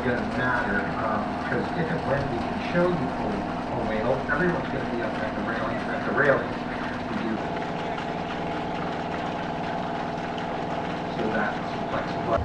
going to matter, because if and when we can show you a whale, everyone's going to be up at the railings. At the railings, we do. So that's flexible.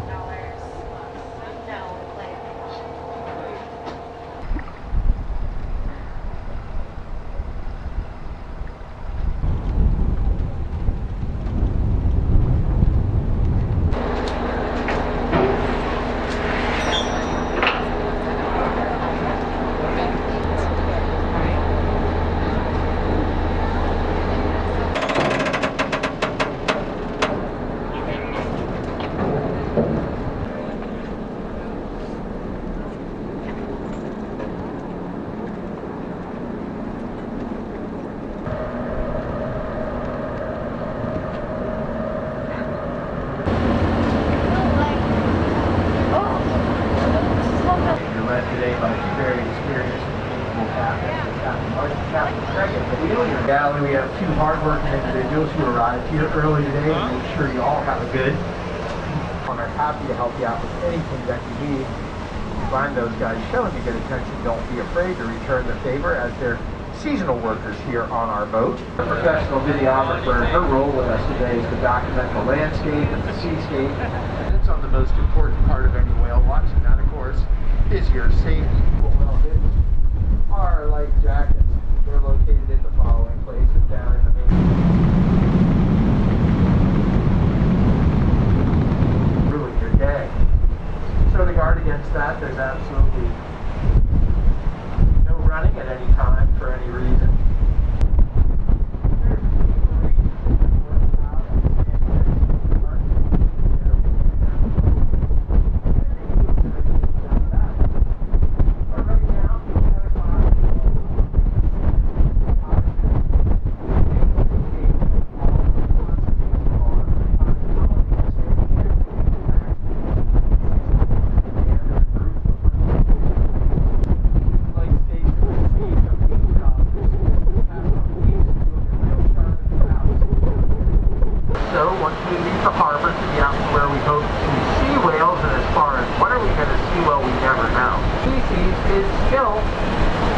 Today by very experienced Galley. We have two hardworking individuals who arrived here early today to make sure you all have a good. We're happy to help you out with anything that you need. If you find those guys showing you good attention, don't be afraid to return the favor, as they're seasonal workers here on our boat. The professional videographer, her role with us today is to document the landscape and the seascape. And it's on the most important part of any whale watching. That, of course, is your safety. Well, our life jackets, they're located in the following places down in the main. Ruin your day. So to guard against that, there's absolutely no running at any time for any reason.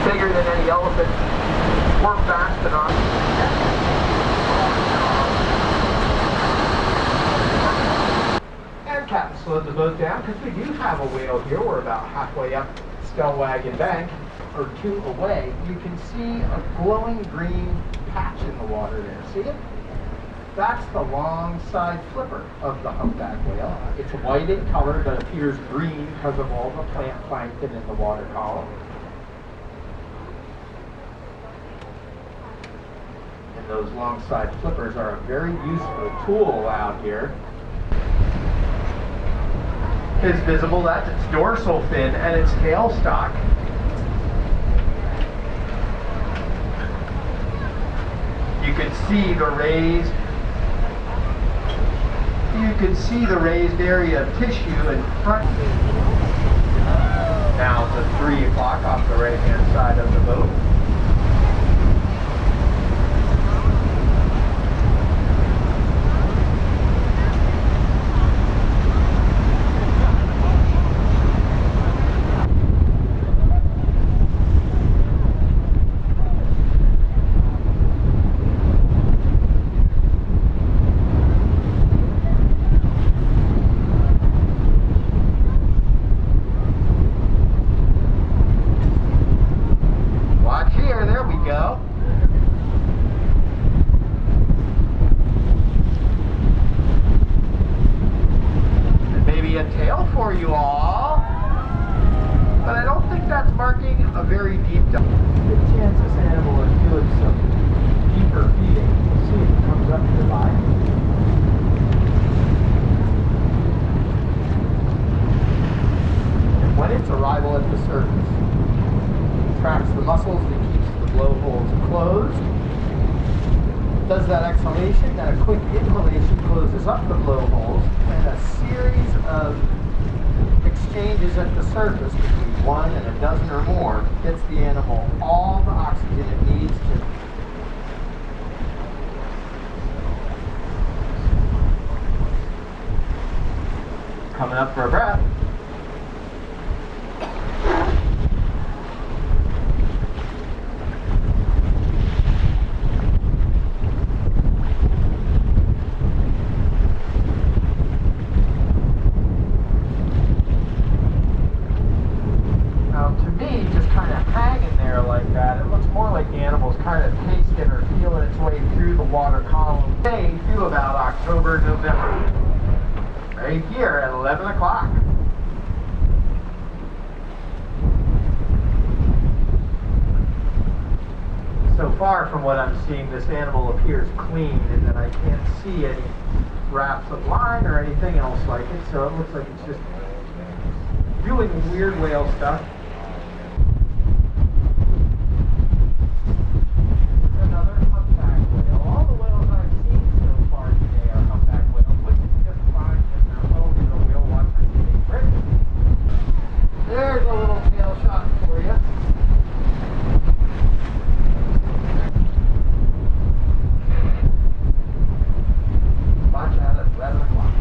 Bigger than any elephant. We're fast enough. And Captain slowed the boat down because we do have a whale here. We're about halfway up Stellwagen Bank, or two away. You can see a glowing green patch in the water there. See it? That's the long side flipper of the humpback whale. It's white in color but appears green because of all the plant plankton in the water column. And those long side flippers are a very useful tool out here. Is visible, that's its dorsal fin and its tailstock. You can see the raised area of tissue in front. Now it's 3 o'clock off the right hand side of the boat. For you all, but I don't think that's marking a very deep dive. Good chance this animal is doing some deeper feeding. We'll see if it comes up nearby. And when its arrival at the surface, it tracks the muscles and keeps the blowholes closed. Does that exhalation, then a quick inhalation closes up the blowholes, and a series of exchanges at the surface between 1 and a dozen or more gets the animal all the oxygen it needs to. Coming up for a breath. October, November. Right here at 11 o'clock. So far from what I'm seeing, this animal appears clean and that I can't see any wraps of line or anything else like it, so it looks like it's just doing weird whale stuff. Another humpback whale. All the whales I've seen so far today are humpback whales, which is just fine if they're only the whale watcher's favorite. There's a little tail shot for you. Watch out at 11 o'clock.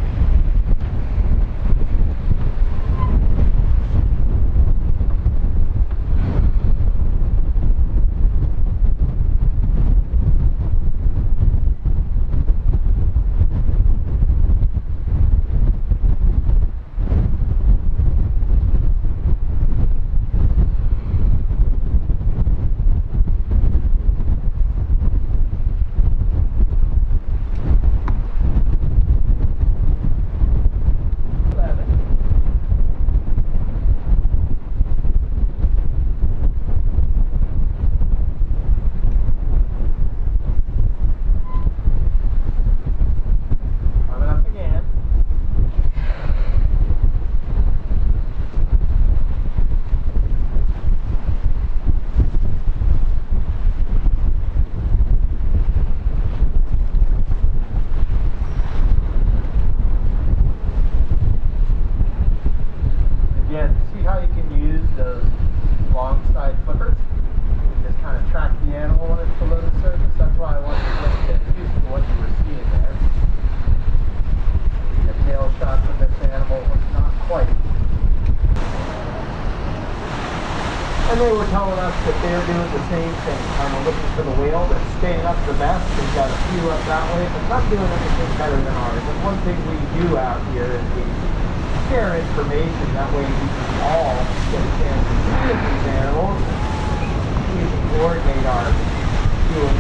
And they were telling us that they're doing the same thing, kind of looking for the whale that's staying up the best. They've got a few up that way, but not doing anything better than ours. And one thing we do out here is we share information. That way we can all get a chance to see these animals. We can coordinate our viewing.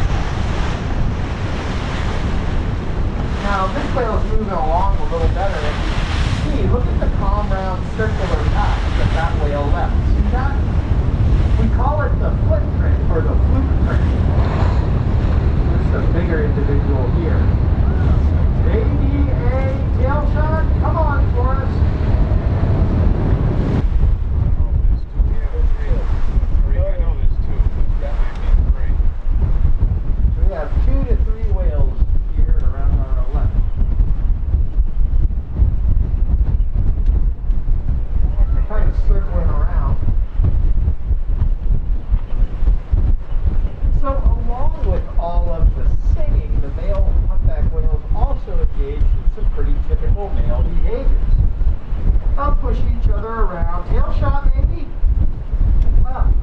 Now this whale's moving along a little better. As you can see, look at the calm round circular path that whale left. See that? We call it the footprint or the fluke print. There's a bigger individual here. Maybe a tail shot? Come on for us. We have 2 to 3 whales here around our left. Kind of circling around. So along with all of the singing, the male humpback whales also engage in some pretty typical male behaviors. They'll push each other around. Tail shot, maybe? Well,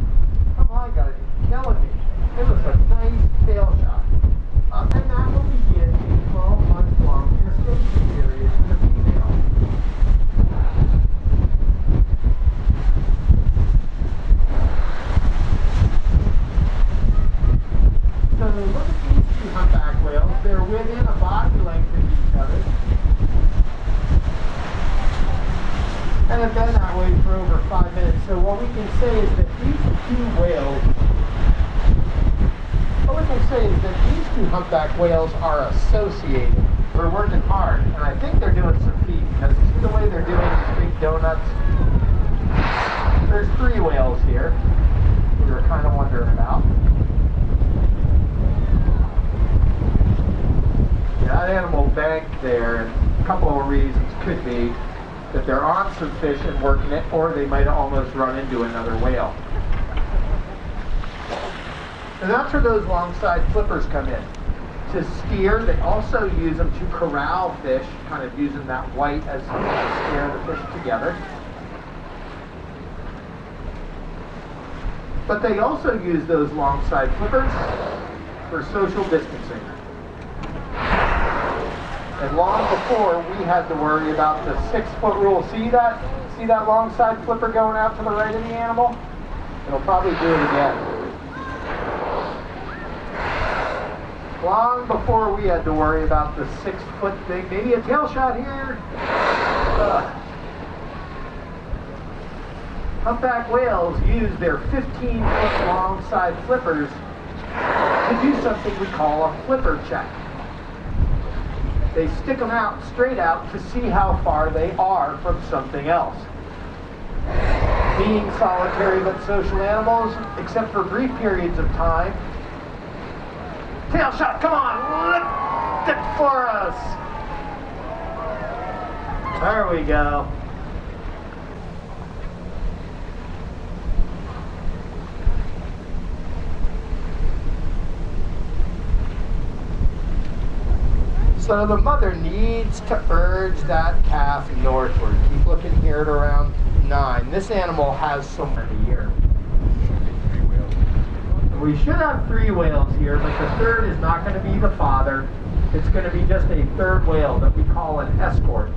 come on guys, you're killing me. Give us a nice tail shot. And that will begin a 12-month long gestation period for the female. So look at these 2 humpback whales. They're within a body length of each other. And have been that way for over 5 minutes. So what we can say is that these 2 whales, humpback whales are associated. We're working hard, and I think they're doing some feeding, because see the way they're doing these big donuts? There's 3 whales here we were kind of wondering about. Yeah, that animal banked there, and a couple of reasons could be that they're on some fish and working it, or they might almost run into another whale. And that's where those long-side flippers come in. To steer, they also use them to corral fish, kind of using that white as steer the fish together. But they also use those long-side flippers for social distancing. And long before we had to worry about the 6-foot rule. See that? See that long side flipper going out to the right of the animal? It'll probably do it again. Long before we had to worry about the 6-foot thing. Maybe a tail shot here. Humpback whales use their 15-foot long side flippers to do something we call a flipper check. They stick them out straight out to see how far they are from something else. Being solitary but social animals, except for brief periods of time. Tail shot, come on, lift it for us. There we go. So the mother needs to urge that calf northward. Keep looking here at around 9. This animal has so many here. We should have 3 whales here, but the third is not going to be the father. It's going to be just a third whale that we call an escort.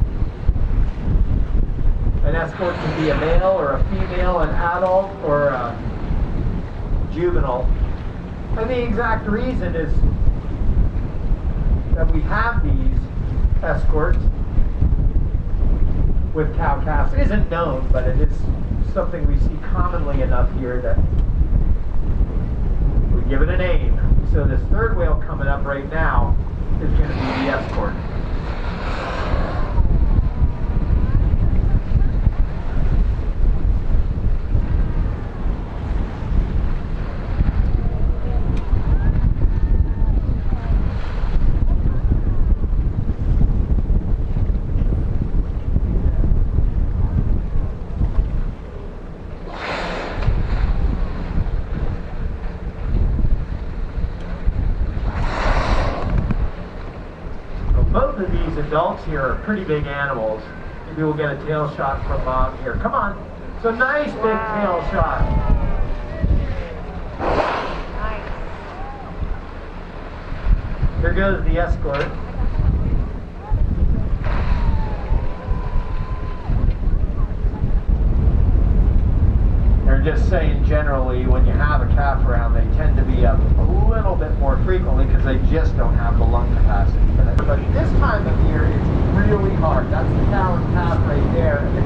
An escort can be a male or a female, an adult or a juvenile. And the exact reason is that we have these escorts with cow calves isn't known, but it is something we see commonly enough here that we give it a name. So this third whale coming up right now is going to be the escort. Both of these adults here are pretty big animals. Maybe we'll get a tail shot from Mom here. Come on. It's a nice big tail shot. Nice. Here goes the escort. They're just saying generally when you have a calf around, they tend to be up a little bit more frequently because they just don't have the lung capacity. But this time of year, it's really hard. That's the cow and calf right there. And the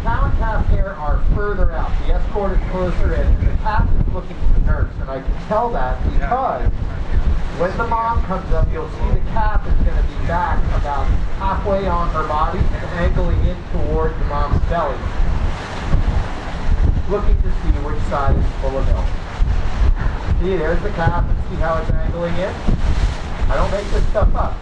cow and calf here are further out. The escort is closer in, and the calf is looking to nurse. And I can tell that because when the mom comes up, you'll see the calf is going to be back about halfway on her body and angling in toward the mom's belly, looking to see which side is full of milk. See, there's the calf, and see how it's angling in? I don't make this stuff up.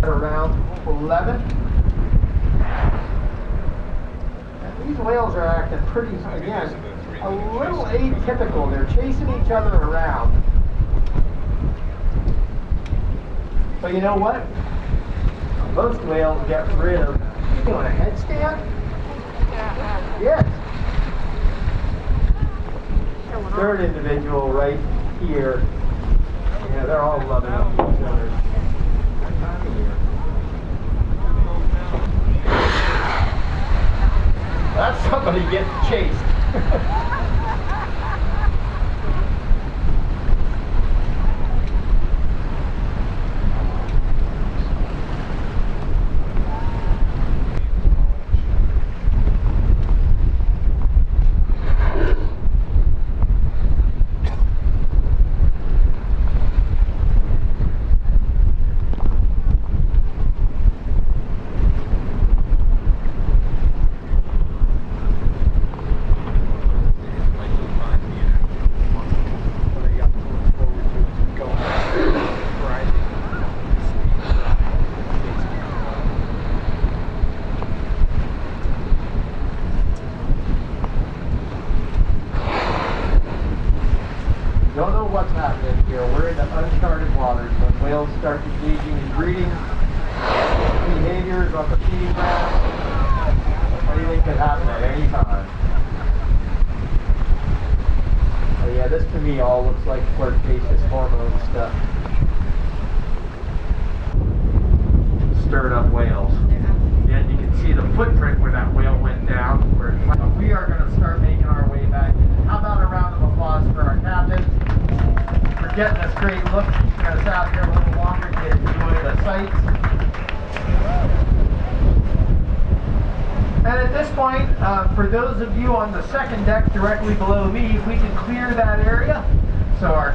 Around 11. And these whales are acting pretty, again, a little atypical. They're chasing each other around. But you know what? Most whales get rid of... You doing a headstand? Yes. Third individual right here. Yeah, they're all loving up each other. That's somebody getting chased. whales start engaging in breeding behaviors on the feeding ground. Anything could happen at any time. Oh yeah, this to me all looks like flirtatious hormone stuff. Stirred up whales. And you can see the footprint where that whale went down. We are going to start making our way back. How about a round of applause for our captains for getting us great look, keeping us out here a little longer to enjoy the sights. And at this point, for those of you on the second deck directly below me, if we can clear that area so our